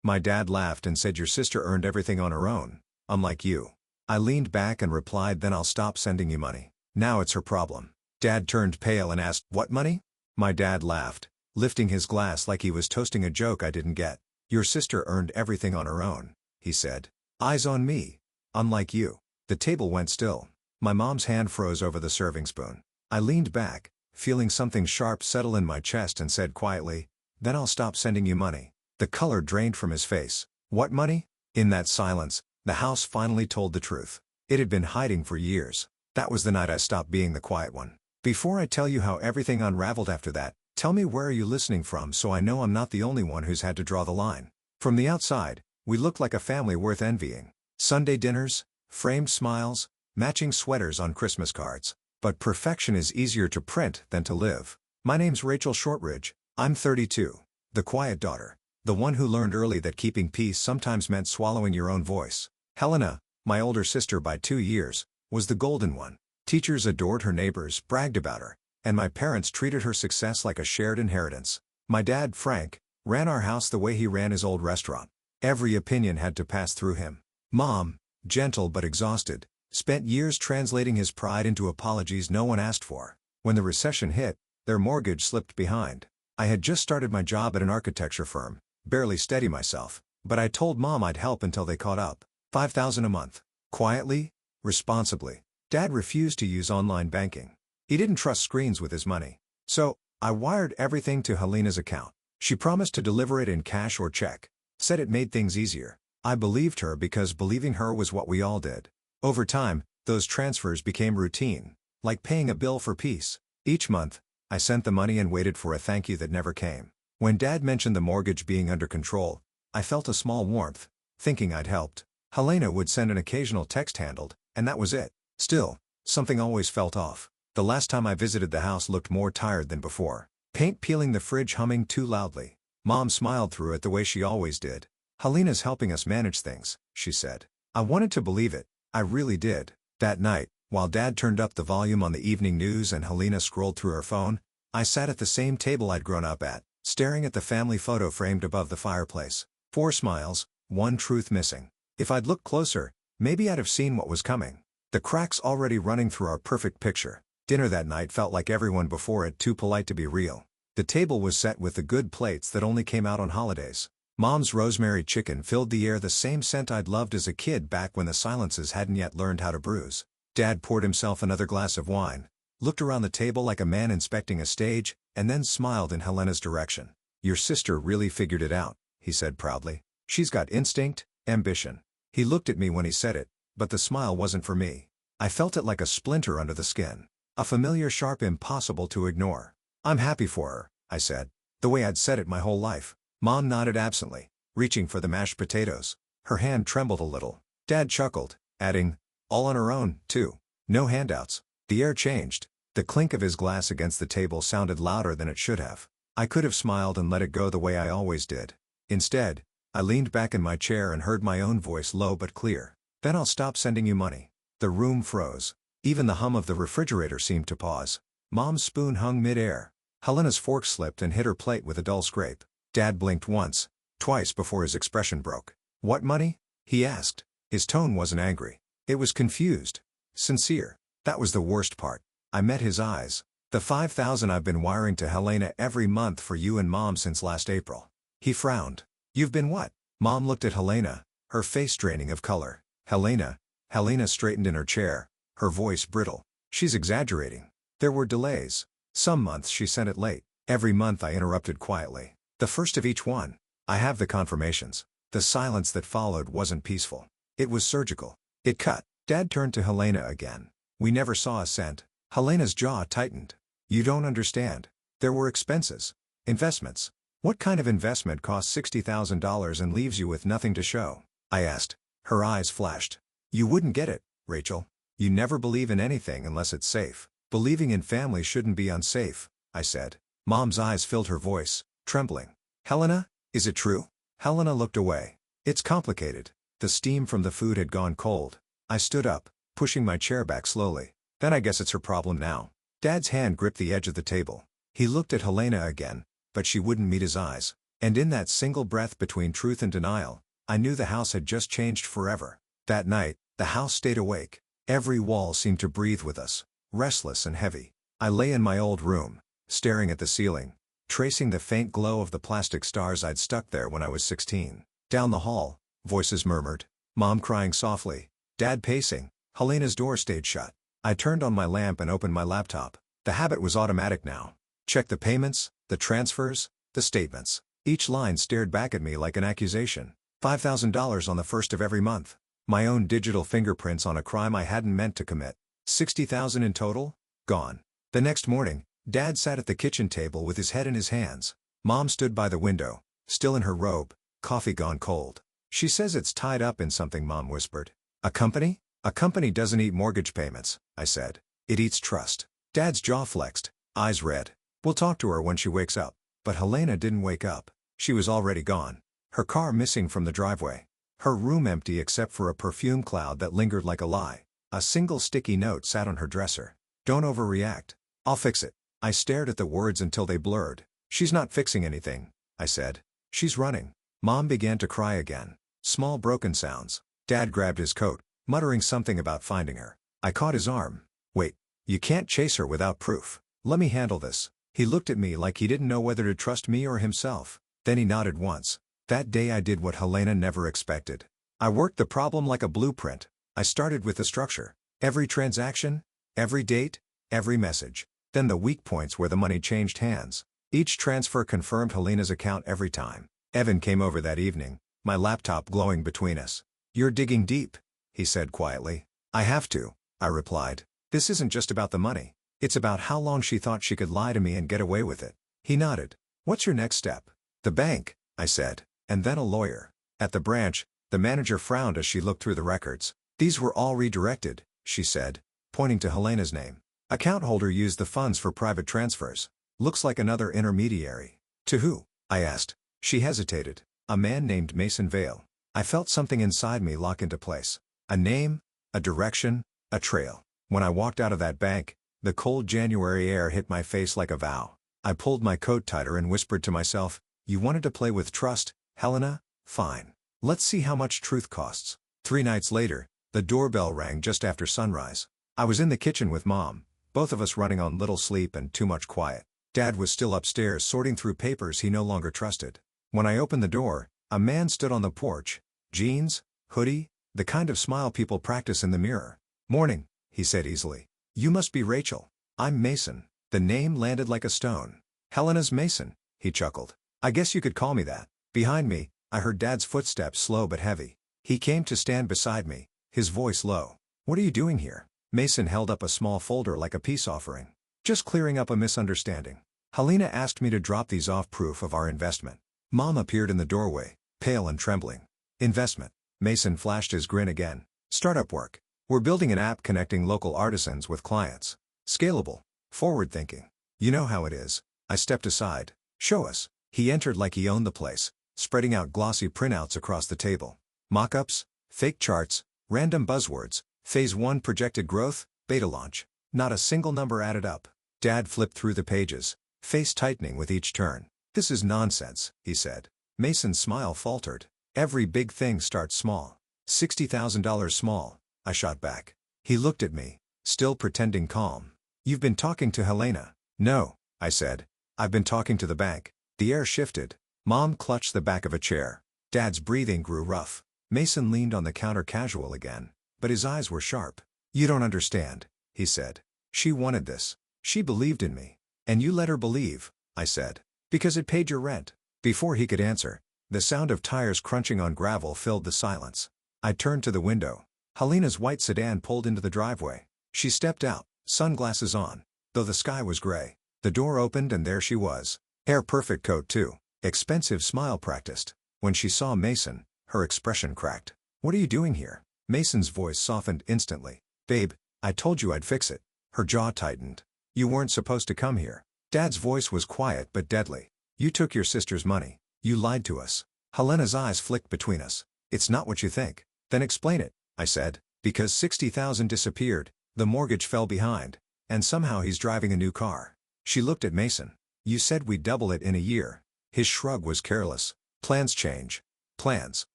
My dad laughed and said your sister earned everything on her own, unlike you. I leaned back and replied, then I'll stop sending you money. Now it's her problem. Dad turned pale and asked, what money? My dad laughed, lifting his glass like he was toasting a joke I didn't get. Your sister earned everything on her own, he said. Eyes on me. Unlike you. The table went still. My mom's hand froze over the serving spoon. I leaned back, feeling something sharp settle in my chest and said quietly, then I'll stop sending you money. The color drained from his face. What money? In that silence, the house finally told the truth. It had been hiding for years. That was the night I stopped being the quiet one. Before I tell you how everything unraveled after that, tell me where are you listening from so I know I'm not the only one who's had to draw the line. From the outside, we looked like a family worth envying. Sunday dinners, framed smiles, matching sweaters on Christmas cards. But perfection is easier to print than to live. My name's Rachel Shortridge. I'm 32. The quiet daughter. The one who learned early that keeping peace sometimes meant swallowing your own voice. Helena, my older sister by 2 years, was the golden one. Teachers adored her, neighbors bragged about her, and my parents treated her success like a shared inheritance. My dad, Frank, ran our house the way he ran his old restaurant. Every opinion had to pass through him. Mom, gentle but exhausted, spent years translating his pride into apologies no one asked for. When the recession hit, their mortgage slipped behind. I had just started my job at an architecture firm, barely steady myself, but I told Mom I'd help until they caught up. $5,000 a month. Quietly, responsibly. Dad refused to use online banking. He didn't trust screens with his money. So, I wired everything to Helena's account. She promised to deliver it in cash or check. Said it made things easier. I believed her because believing her was what we all did. Over time, those transfers became routine, like paying a bill for peace. Each month, I sent the money and waited for a thank you that never came. When Dad mentioned the mortgage being under control, I felt a small warmth, thinking I'd helped. Helena would send an occasional text handled, and that was it. Still, something always felt off. The last time I visited the house looked more tired than before. Paint peeling, the fridge humming too loudly. Mom smiled through it the way she always did. Helena's helping us manage things, she said. I wanted to believe it. I really did. That night, while Dad turned up the volume on the evening news and Helena scrolled through her phone, I sat at the same table I'd grown up at, staring at the family photo framed above the fireplace. 4 smiles, 1 truth missing. If I'd looked closer, maybe I'd have seen what was coming. The cracks already running through our perfect picture. Dinner that night felt like everyone before it too polite to be real. The table was set with the good plates that only came out on holidays. Mom's rosemary chicken filled the air, the same scent I'd loved as a kid back when the silences hadn't yet learned how to bruise. Dad poured himself another glass of wine, looked around the table like a man inspecting a stage, and then smiled in Helena's direction. Your sister really figured it out, he said proudly. She's got instinct, ambition. He looked at me when he said it, but the smile wasn't for me. I felt it like a splinter under the skin. A familiar sharp impossible to ignore. I'm happy for her, I said, the way I'd said it my whole life. Mom nodded absently, reaching for the mashed potatoes. Her hand trembled a little. Dad chuckled, adding, all on her own, too. No handouts. The air changed. The clink of his glass against the table sounded louder than it should have. I could have smiled and let it go the way I always did. Instead, I leaned back in my chair and heard my own voice low but clear. Then I'll stop sending you money. The room froze. Even the hum of the refrigerator seemed to pause. Mom's spoon hung mid-air. Helena's fork slipped and hit her plate with a dull scrape. Dad blinked once, twice before his expression broke. What money? He asked. His tone wasn't angry. It was confused. Sincere. That was the worst part. I met his eyes. The $5,000 I've been wiring to Helena every month for you and Mom since last April. He frowned. You've been what? Mom looked at Helena, her face draining of color. Helena straightened in her chair, her voice brittle. She's exaggerating. There were delays. Some months she sent it late. Every month I interrupted quietly. The first of each one. I have the confirmations. The silence that followed wasn't peaceful. It was surgical. It cut. Dad turned to Helena again. We never saw a cent. Helena's jaw tightened. You don't understand. There were expenses. Investments. What kind of investment costs $60,000 and leaves you with nothing to show? I asked. Her eyes flashed. You wouldn't get it, Rachel. You never believe in anything unless it's safe. Believing in family shouldn't be unsafe, I said. Mom's eyes filled her voice, trembling. Helena, is it true? Helena looked away. It's complicated. The steam from the food had gone cold. I stood up, pushing my chair back slowly. Then I guess it's her problem now. Dad's hand gripped the edge of the table. He looked at Helena again, but she wouldn't meet his eyes. And in that single breath between truth and denial, I knew the house had just changed forever. That night, the house stayed awake. Every wall seemed to breathe with us, restless and heavy. I lay in my old room, staring at the ceiling, tracing the faint glow of the plastic stars I'd stuck there when I was 16. Down the hall, voices murmured. Mom crying softly, Dad pacing. Helena's door stayed shut. I turned on my lamp and opened my laptop. The habit was automatic now. Check the payments, the transfers, the statements. Each line stared back at me like an accusation. $5,000 on the first of every month. My own digital fingerprints on a crime I hadn't meant to commit. $60,000 in total? Gone. The next morning, Dad sat at the kitchen table with his head in his hands. Mom stood by the window, still in her robe, coffee gone cold. She says it's tied up in something, Mom whispered. A company? A company doesn't eat mortgage payments, I said. It eats trust. Dad's jaw flexed, eyes red. We'll talk to her when she wakes up. But Helena didn't wake up. She was already gone. Her car missing from the driveway. Her room empty except for a perfume cloud that lingered like a lie. A single sticky note sat on her dresser. Don't overreact. I'll fix it. I stared at the words until they blurred. She's not fixing anything, I said. She's running. Mom began to cry again. Small broken sounds. Dad grabbed his coat, muttering something about finding her. I caught his arm. Wait. You can't chase her without proof. Let me handle this. He looked at me like he didn't know whether to trust me or himself. Then he nodded once. That day I did what Helena never expected. I worked the problem like a blueprint. I started with the structure. Every transaction, every date, every message. Then the weak points where the money changed hands. Each transfer confirmed Helena's account every time. Evan came over that evening, my laptop glowing between us. You're digging deep, he said quietly. I have to, I replied. This isn't just about the money. It's about how long she thought she could lie to me and get away with it. He nodded. What's your next step? The bank, I said. And then a lawyer. At the branch, the manager frowned as she looked through the records. These were all redirected, she said, pointing to Helena's name. Account holder used the funds for private transfers. Looks like another intermediary. To who? I asked. She hesitated. A man named Mason Vale. I felt something inside me lock into place. A name, a direction, a trail. When I walked out of that bank, the cold January air hit my face like a vow. I pulled my coat tighter and whispered to myself, you wanted to play with trust, Helena? Fine. Let's see how much truth costs. 3 nights later, the doorbell rang just after sunrise. I was in the kitchen with Mom, both of us running on little sleep and too much quiet. Dad was still upstairs sorting through papers he no longer trusted. When I opened the door, a man stood on the porch. Jeans, hoodie, the kind of smile people practice in the mirror. Morning, he said easily. You must be Rachel. I'm Mason. The name landed like a stone. Helena's Mason, he chuckled. I guess you could call me that. Behind me, I heard Dad's footsteps slow but heavy. He came to stand beside me, his voice low. What are you doing here? Mason held up a small folder like a peace offering. Just clearing up a misunderstanding. Helena asked me to drop these off proof of our investment. Mom appeared in the doorway, pale and trembling. Investment. Mason flashed his grin again. Startup work. We're building an app connecting local artisans with clients. Scalable. Forward-thinking. You know how it is. I stepped aside. Show us. He entered like he owned the place, spreading out glossy printouts across the table. Mock-ups, fake charts, random buzzwords, Phase 1 projected growth, beta launch. Not a single number added up. Dad flipped through the pages, face tightening with each turn. This is nonsense, he said. Mason's smile faltered. Every big thing starts small. $60,000 small, I shot back. He looked at me, still pretending calm. You've been talking to Helena. No, I said. I've been talking to the bank. The air shifted. Mom clutched the back of a chair. Dad's breathing grew rough. Mason leaned on the counter casual again, but his eyes were sharp. You don't understand, he said. She wanted this. She believed in me. And you let her believe, I said. Because it paid your rent. Before he could answer, the sound of tires crunching on gravel filled the silence. I turned to the window. Helena's white sedan pulled into the driveway. She stepped out, sunglasses on. Though the sky was gray, the door opened and there she was. Hair perfect coat too. Expensive smile practiced. When she saw Mason, her expression cracked. What are you doing here? Mason's voice softened instantly. Babe, I told you I'd fix it. Her jaw tightened. You weren't supposed to come here. Dad's voice was quiet but deadly. You took your sister's money. You lied to us. Helena's eyes flicked between us. It's not what you think. Then explain it, I said. Because 60,000 disappeared, the mortgage fell behind, and somehow he's driving a new car. She looked at Mason. You said we'd double it in a year. His shrug was careless. Plans change. Plans.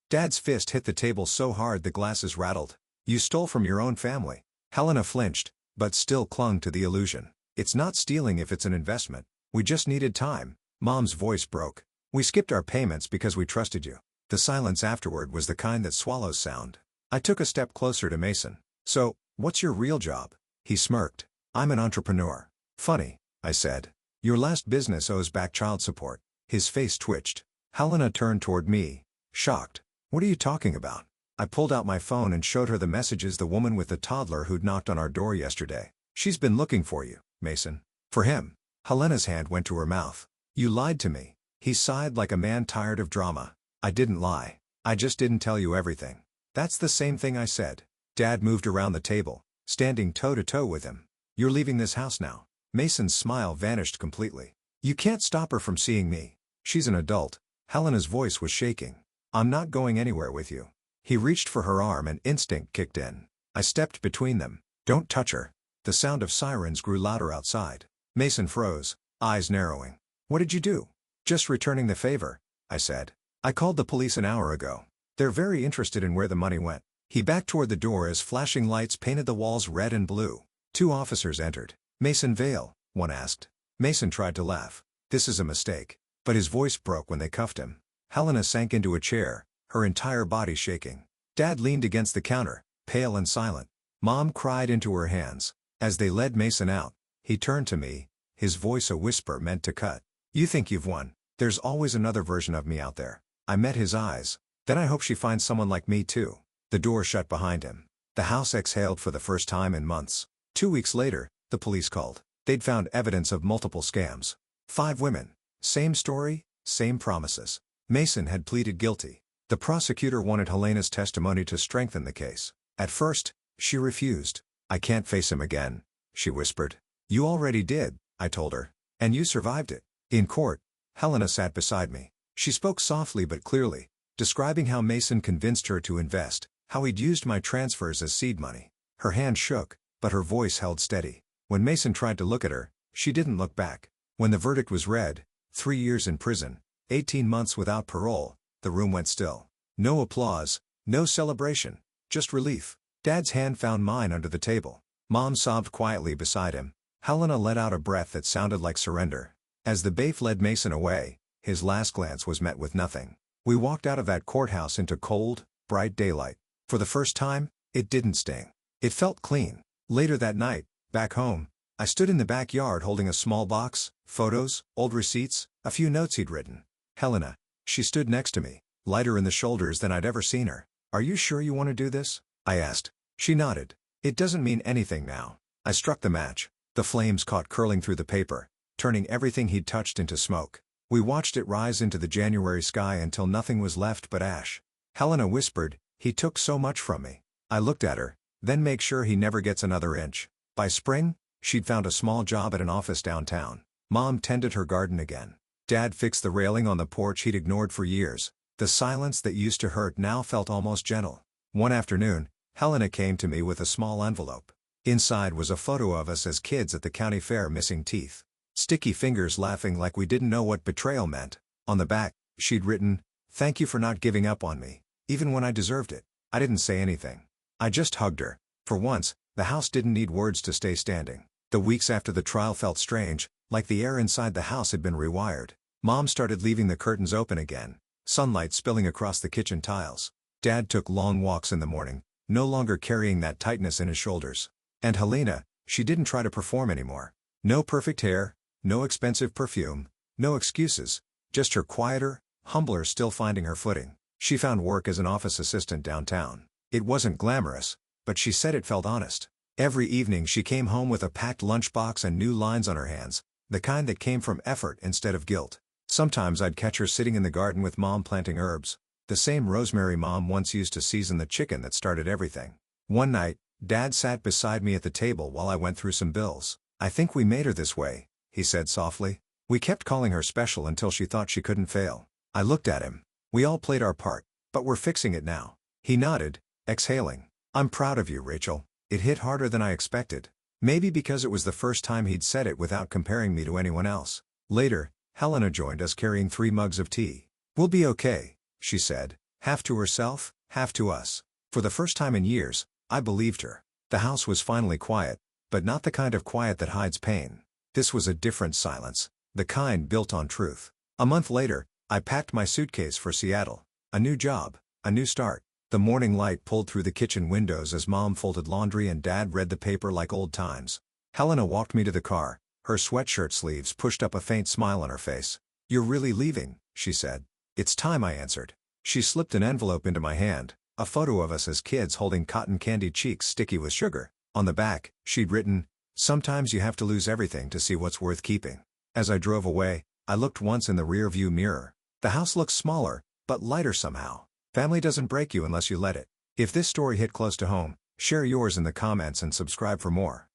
Dad's fist hit the table so hard the glasses rattled. You stole from your own family. Helena flinched, but still clung to the illusion. It's not stealing if it's an investment. We just needed time. Mom's voice broke. We skipped our payments because we trusted you. The silence afterward was the kind that swallows sound. I took a step closer to Mason. So, what's your real job? He smirked. I'm an entrepreneur. Funny, I said. Your last business owes back child support. His face twitched. Helena turned toward me, shocked. What are you talking about? I pulled out my phone and showed her the messages the woman with the toddler who'd knocked on our door yesterday. She's been looking for you, Mason. For him. Helena's hand went to her mouth. You lied to me. He sighed like a man tired of drama. I didn't lie. I just didn't tell you everything. That's the same thing I said. Dad moved around the table, standing toe-to-toe with him. You're leaving this house now. Mason's smile vanished completely. You can't stop her from seeing me. She's an adult. Helena's voice was shaking. I'm not going anywhere with you. He reached for her arm and instinct kicked in. I stepped between them. Don't touch her. The sound of sirens grew louder outside. Mason froze, eyes narrowing. What did you do? Just returning the favor, I said. I called the police an hour ago. They're very interested in where the money went. He backed toward the door as flashing lights painted the walls red and blue. 2 officers entered. Mason Vale, one asked. Mason tried to laugh. This is a mistake. But his voice broke when they cuffed him. Helena sank into a chair, her entire body shaking. Dad leaned against the counter, pale and silent. Mom cried into her hands. As they led Mason out, he turned to me, his voice a whisper meant to cut. You think you've won. There's always another version of me out there. I met his eyes. Then I hope she finds someone like me too. The door shut behind him. The house exhaled for the first time in months. 2 weeks later, the police called. They'd found evidence of multiple scams. 5 women. Same story, same promises. Mason had pleaded guilty. The prosecutor wanted Helena's testimony to strengthen the case. At first, she refused. I can't face him again, she whispered. You already did, I told her. And you survived it. In court, Helena sat beside me. She spoke softly but clearly, describing how Mason convinced her to invest, how he'd used my transfers as seed money. Her hand shook, but her voice held steady. When Mason tried to look at her, she didn't look back. When the verdict was read, 3 years in prison, 18 months without parole, the room went still. No applause, no celebration, just relief. Dad's hand found mine under the table. Mom sobbed quietly beside him. Helena let out a breath that sounded like surrender. As the bailiff led Mason away, his last glance was met with nothing. We walked out of that courthouse into cold, bright daylight. For the first time, it didn't sting. It felt clean. Later that night, back home, I stood in the backyard holding a small box, photos, old receipts, a few notes he'd written. Helena. She stood next to me, lighter in the shoulders than I'd ever seen her. Are you sure you want to do this? I asked. She nodded. It doesn't mean anything now. I struck the match. The flames caught curling through the paper, turning everything he'd touched into smoke. We watched it rise into the January sky until nothing was left but ash. Helena whispered, he took so much from me. I looked at her, then make sure he never gets another inch. By spring, she'd found a small job at an office downtown. Mom tended her garden again. Dad fixed the railing on the porch he'd ignored for years. The silence that used to hurt now felt almost gentle. One afternoon, Helena came to me with a small envelope. Inside was a photo of us as kids at the county fair missing teeth. Sticky fingers laughing like we didn't know what betrayal meant. On the back, she'd written, "Thank you for not giving up on me, even when I deserved it." I didn't say anything. I just hugged her. For once, the house didn't need words to stay standing. The weeks after the trial felt strange, like the air inside the house had been rewired. Mom started leaving the curtains open again, sunlight spilling across the kitchen tiles. Dad took long walks in the morning, no longer carrying that tightness in his shoulders. And Helena, she didn't try to perform anymore. No perfect hair, no expensive perfume, no excuses, just her quieter, humbler still finding her footing. She found work as an office assistant downtown. It wasn't glamorous, but she said it felt honest. Every evening she came home with a packed lunchbox and new lines on her hands, the kind that came from effort instead of guilt. Sometimes I'd catch her sitting in the garden with Mom planting herbs, the same rosemary Mom once used to season the chicken that started everything. One night, Dad sat beside me at the table while I went through some bills. "I think we made her this way," he said softly. "We kept calling her special until she thought she couldn't fail." I looked at him. "We all played our part, but we're fixing it now." He nodded, exhaling. "I'm proud of you, Rachel." It hit harder than I expected. Maybe because it was the first time he'd said it without comparing me to anyone else. Later, Helena joined us carrying 3 mugs of tea. "We'll be okay," she said, half to herself, half to us. For the first time in years, I believed her. The house was finally quiet, but not the kind of quiet that hides pain. This was a different silence, the kind built on truth. A month later, I packed my suitcase for Seattle. A new job, a new start. The morning light pulled through the kitchen windows as Mom folded laundry and Dad read the paper like old times. Helena walked me to the car, her sweatshirt sleeves pushed up, a faint smile on her face. "You're really leaving," she said. "It's time," I answered. She slipped an envelope into my hand, a photo of us as kids holding cotton candy, cheeks sticky with sugar. On the back, she'd written, "Sometimes you have to lose everything to see what's worth keeping." As I drove away, I looked once in the rear-view mirror. The house looks smaller, but lighter somehow. Family doesn't break you unless you let it. If this story hit close to home, share yours in the comments and subscribe for more.